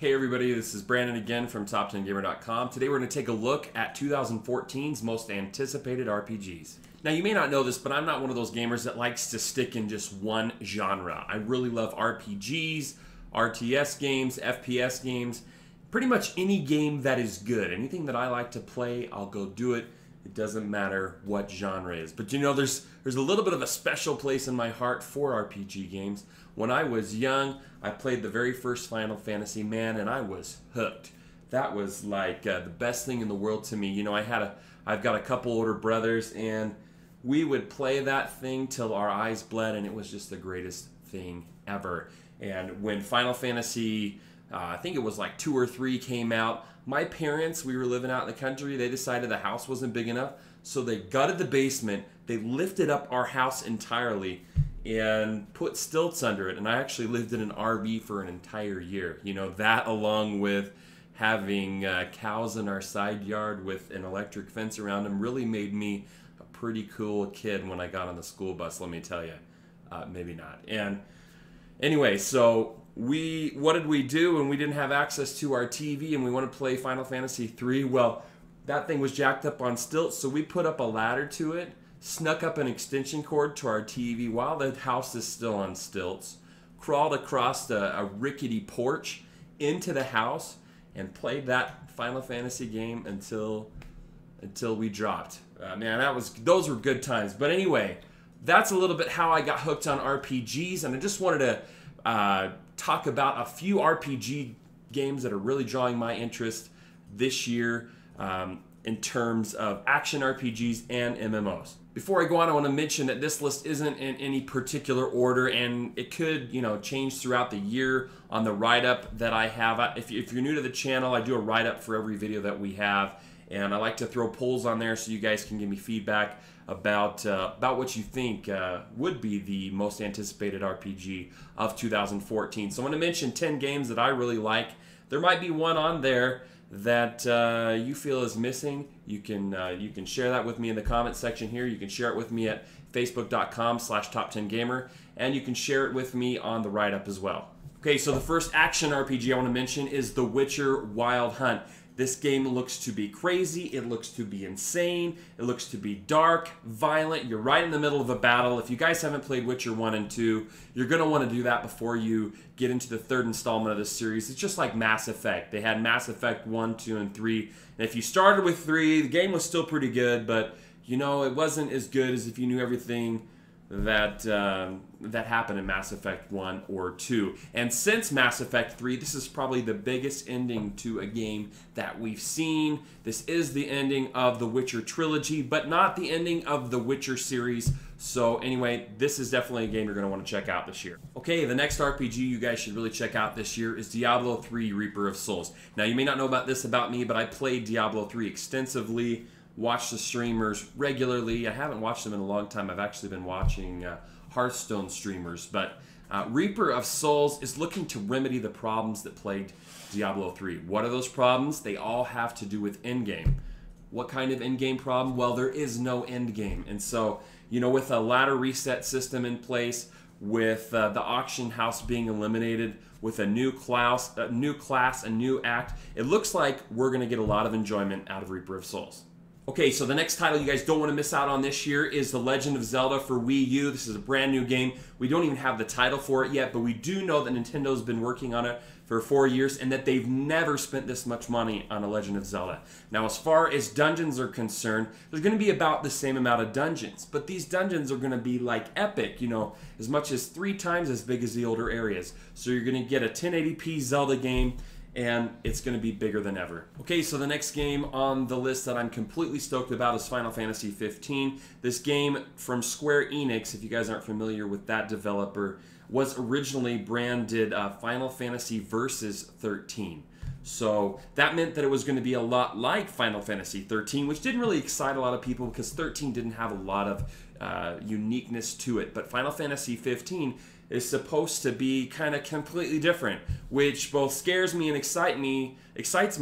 Hey everybody, this is Brandon again from Top10Gamer.com. Today we're going to take a look at 2014's most anticipated RPGs. Now you may not know this, but I'm not one of those gamers that likes to stick in just one genre. I really love RPGs, RTS games, FPS games, pretty much any game that is good. Anything that I like to play, I'll go do it. It doesn't matter what genre it is. But you know, there's a little bit of a special place in my heart for RPG games. When I was young, I played the very first Final Fantasy, man, and I was hooked. That was like the best thing in the world to me. You know, I've got a couple older brothers, and we would play that thing till our eyes bled, and it was just the greatest thing ever. And when Final Fantasy, I think it was like 2 or 3 came out, my parents, we were living out in the country, they decided the house wasn't big enough, so they gutted the basement, they lifted up our house entirely, and put stilts under it. And I actually lived in an RV for an entire year. You know, that along with having cows in our side yard with an electric fence around them really made me a pretty cool kid when I got on the school bus, let me tell you. Maybe not. And anyway, so what did we do when we didn't have access to our TV and we want to play Final Fantasy 3? Well, that thing was jacked up on stilts, so we put up a ladder to it, snuck up an extension cord to our TV while the house is still on stilts, crawled across a rickety porch into the house, and played that Final Fantasy game until we dropped. Man, those were good times. But anyway, that's a little bit how I got hooked on RPGs, and I just wanted to talk about a few RPG games that are really drawing my interest this year in terms of action RPGs and MMOs. Before I go on, I want to mention that this list isn't in any particular order, and it could, you know, change throughout the year on the write-up that I have. If you're new to the channel, I do a write-up for every video that we have, and I like to throw polls on there so you guys can give me feedback about what you think would be the most anticipated RPG of 2014. So I'm going to mention 10 games that I really like. There might be one on there that you feel is missing. You can share that with me in the comment section here. You can share it with me at facebook.com/top10gamer, and you can share it with me on the write-up as well. Okay, so the first action RPG I want to mention is The Witcher Wild Hunt. This game looks to be crazy, it looks to be insane, it looks to be dark, violent. You're right in the middle of a battle. If you guys haven't played Witcher 1 and 2, you're going to want to do that before you get into the third installment of this series. It's just like Mass Effect. They had Mass Effect 1, 2, and 3. And if you started with 3, the game was still pretty good, but you know, it wasn't as good as if you knew everything that happened in Mass Effect 1 or 2. And since Mass Effect 3, this is probably the biggest ending to a game that we've seen. This is the ending of the Witcher trilogy, but not the ending of the Witcher series. So anyway, this is definitely a game you're going to want to check out this year. Okay, the next RPG you guys should really check out this year is Diablo 3 Reaper of Souls. Now, you may not know about this about me, but I played Diablo 3 extensively. Watch the streamers regularly. I haven't watched them in a long time. I've actually been watching Hearthstone streamers. But Reaper of Souls is looking to remedy the problems that plagued Diablo 3. What are those problems? They all have to do with endgame. What kind of endgame problem? Well, there is no endgame. And so, you know, with a ladder reset system in place, with the auction house being eliminated, with a new class, a new act, it looks like we're going to get a lot of enjoyment out of Reaper of Souls. Okay, so the next title you guys don't want to miss out on this year is The Legend of Zelda for Wii U. This is a brand new game. We don't even have the title for it yet, but we do know that Nintendo's been working on it for 4 years and that they've never spent this much money on A Legend of Zelda. Now, as far as dungeons are concerned, there's going to be about the same amount of dungeons, but these dungeons are going to be like epic, you know, as much as 3 times as big as the older areas. So you're going to get a 1080p Zelda game, and it's going to be bigger than ever. Okay, so the next game on the list that I'm completely stoked about is Final Fantasy 15. This game from Square Enix, if you guys aren't familiar with that developer, was originally branded Final Fantasy Versus 13. So that meant that it was going to be a lot like Final Fantasy 13, which didn't really excite a lot of people because 13 didn't have a lot of uniqueness to it. But Final Fantasy 15 is supposed to be kind of completely different, which both scares me and excites me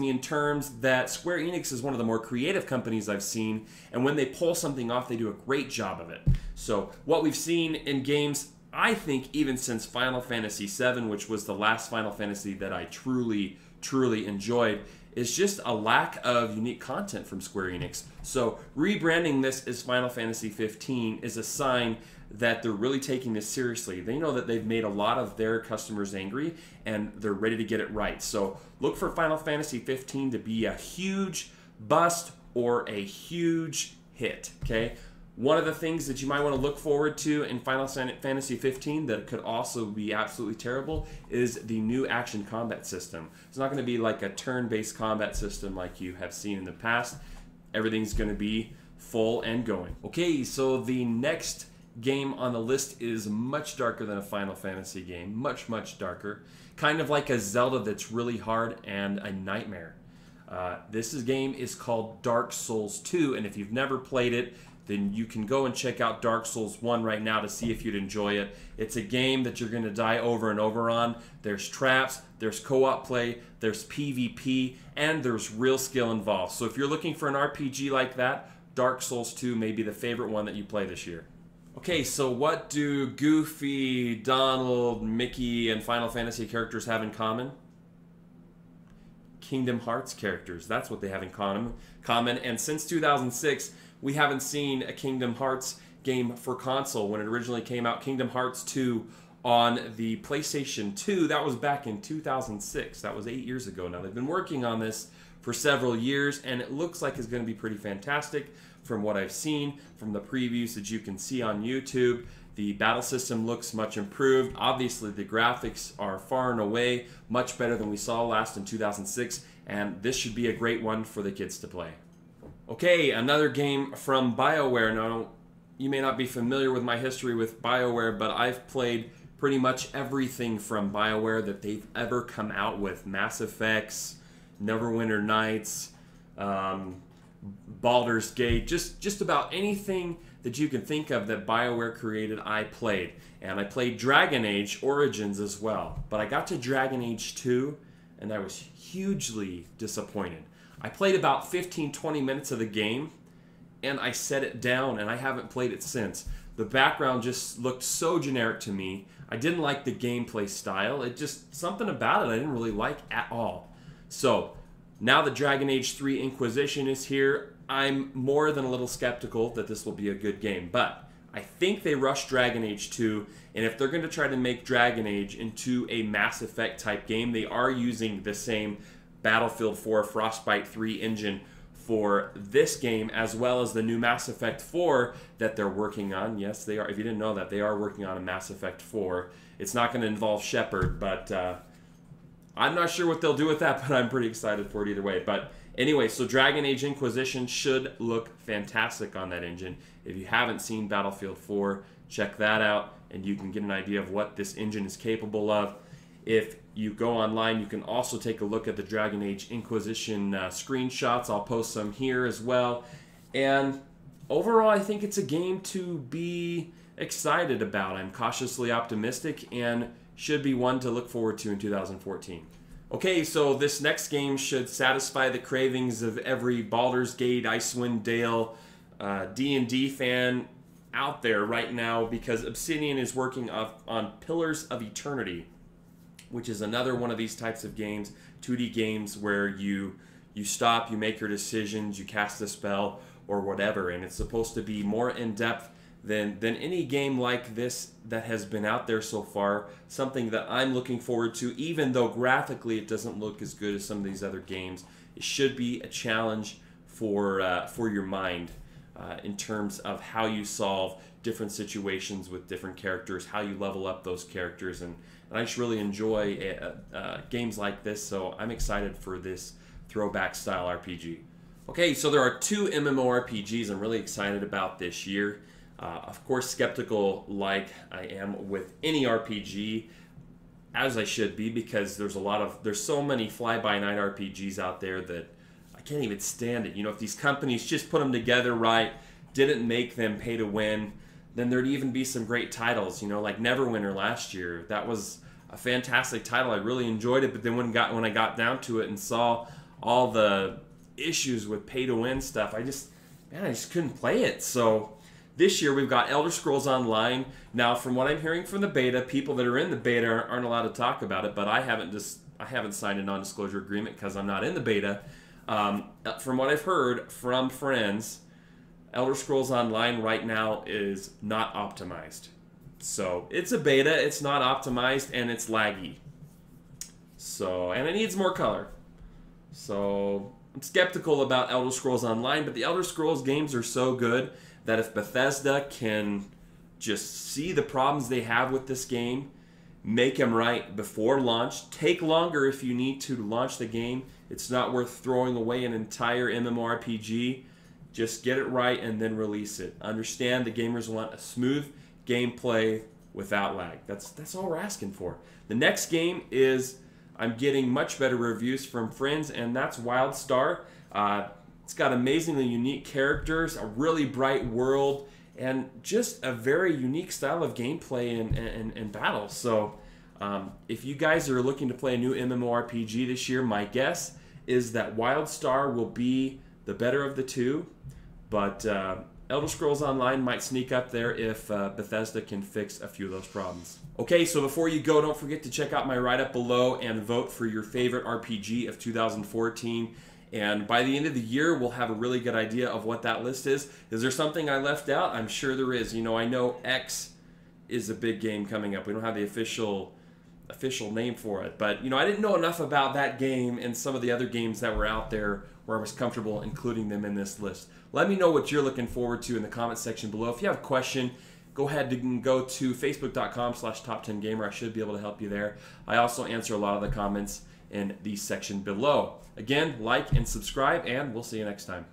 in terms that Square Enix is one of the more creative companies I've seen, and when they pull something off, they do a great job of it. So what we've seen in games, I think even since Final Fantasy VII, which was the last Final Fantasy that I truly truly enjoyed is just a lack of unique content from Square Enix. So rebranding this as Final Fantasy 15 is a sign that they're really taking this seriously. They know that they've made a lot of their customers angry and they're ready to get it right. So look for Final Fantasy 15 to be a huge bust or a huge hit, okay? One of the things that you might want to look forward to in Final Fantasy 15 that could also be absolutely terrible is the new action combat system. It's not going to be like a turn-based combat system like you have seen in the past. Everything's going to be full and going. Okay, so the next game on the list is much darker than a Final Fantasy game. Much darker. Kind of like a Zelda that's really hard and a nightmare. This game is called Dark Souls 2, and if you've never played it, then you can go and check out Dark Souls 1 right now to see if you'd enjoy it. It's a game that you're going to die over and over on. There's traps, there's co-op play, there's PvP, and there's real skill involved. So if you're looking for an RPG like that, Dark Souls 2 may be the favorite one that you play this year. Okay, so what do Goofy, Donald, Mickey, and Final Fantasy characters have in common? Kingdom Hearts characters. That's what they have in common. And since 2006, we haven't seen a Kingdom Hearts game for console. When it originally came out, Kingdom Hearts 2 on the PlayStation 2, that was back in 2006. That was 8 years ago now. They've been working on this for several years, and it looks like it's going to be pretty fantastic from what I've seen, from the previews that you can see on YouTube. The battle system looks much improved. Obviously, the graphics are far and away much better than we saw last in 2006, and this should be a great one for the kids to play. Okay, another game from BioWare. Now, you may not be familiar with my history with BioWare, but I've played pretty much everything from BioWare that they've ever come out with. Mass Effects, Neverwinter Nights, Baldur's Gate, just about anything that you can think of that BioWare created, I played. And I played Dragon Age Origins as well. But I got to Dragon Age 2, and I was hugely disappointed. I played about 15-20 minutes of the game, and I set it down, and I haven't played it since. The background just looked so generic to me. I didn't like the gameplay style. It just, something about it I didn't really like at all. So, now that Dragon Age 3 Inquisition is here, I'm more than a little skeptical that this will be a good game. But I think they rushed Dragon Age 2, and if they're going to try to make Dragon Age into a Mass Effect type game, they are using the same Battlefield 4 Frostbite 3 engine for this game, as well as the new Mass Effect 4 that they're working on. Yes, they are. If you didn't know that, they are working on a Mass Effect 4. It's not going to involve Shepard, but I'm not sure what they'll do with that, but I'm pretty excited for it either way. But anyway, so Dragon Age Inquisition should look fantastic on that engine. If you haven't seen Battlefield 4, check that out, and you can get an idea of what this engine is capable of. If you go online, you can also take a look at the Dragon Age Inquisition screenshots. I'll post some here as well. And overall, I think it's a game to be excited about. I'm cautiously optimistic and should be one to look forward to in 2014. Okay, so this next game should satisfy the cravings of every Baldur's Gate, Icewind Dale, D&D fan out there right now, because Obsidian is working on Pillars of Eternity, which is another one of these types of games, 2D games where you stop, you make your decisions, you cast a spell or whatever, and it's supposed to be more in-depth than any game like this that has been out there so far. Something that I'm looking forward to, even though graphically it doesn't look as good as some of these other games. It should be a challenge for your mind in terms of how you solve different situations with different characters, how you level up those characters, and I just really enjoy games like this, so I'm excited for this throwback style RPG. Okay, so there are two MMORPGs I'm really excited about this year. Of course, skeptical like I am with any RPG, as I should be, because there's so many fly-by-night RPGs out there that I can't even stand it. You know, if these companies just put them together right, didn't make them pay to win, then there'd even be some great titles, you know, like Neverwinter last year. That was a fantastic title. I really enjoyed it, but then when I got down to it and saw all the issues with pay-to-win stuff, I just couldn't play it. So This year we've got Elder Scrolls Online. Now, from what I'm hearing from the beta, people that are in the beta aren't allowed to talk about it, but I haven't signed a non-disclosure agreement because I'm not in the beta. From what I've heard from friends, Elder Scrolls Online right now is not optimized. So it's a beta, it's not optimized, and it's laggy. So, and it needs more color. So I'm skeptical about Elder Scrolls Online, but the Elder Scrolls games are so good that if Bethesda can just see the problems they have with this game, make them right before launch, take longer if you need to launch the game. It's not worth throwing away an entire MMORPG. Just get it right and then release it. Understand the gamers want a smooth gameplay without lag. That's all we're asking for. The next game is, I'm getting much better reviews from friends, and that's Wildstar. It's got amazingly unique characters, a really bright world, and just a very unique style of gameplay and battle. So if you guys are looking to play a new MMORPG this year, my guess is that Wildstar will be the better of the two, but Elder Scrolls Online might sneak up there if Bethesda can fix a few of those problems. Okay, so before you go, don't forget to check out my write-up below and vote for your favorite RPG of 2014. And by the end of the year, we'll have a really good idea of what that list is. Is there something I left out? I'm sure there is. You know, I know X is a big game coming up. We don't have the official name for it. But, you know, I didn't know enough about that game and some of the other games that were out there where I was comfortable including them in this list. Let me know what you're looking forward to in the comment section below. If you have a question, go ahead and go to facebook.com/top10gamer. I should be able to help you there. I also answer a lot of the comments in the section below. Again, like and subscribe, and we'll see you next time.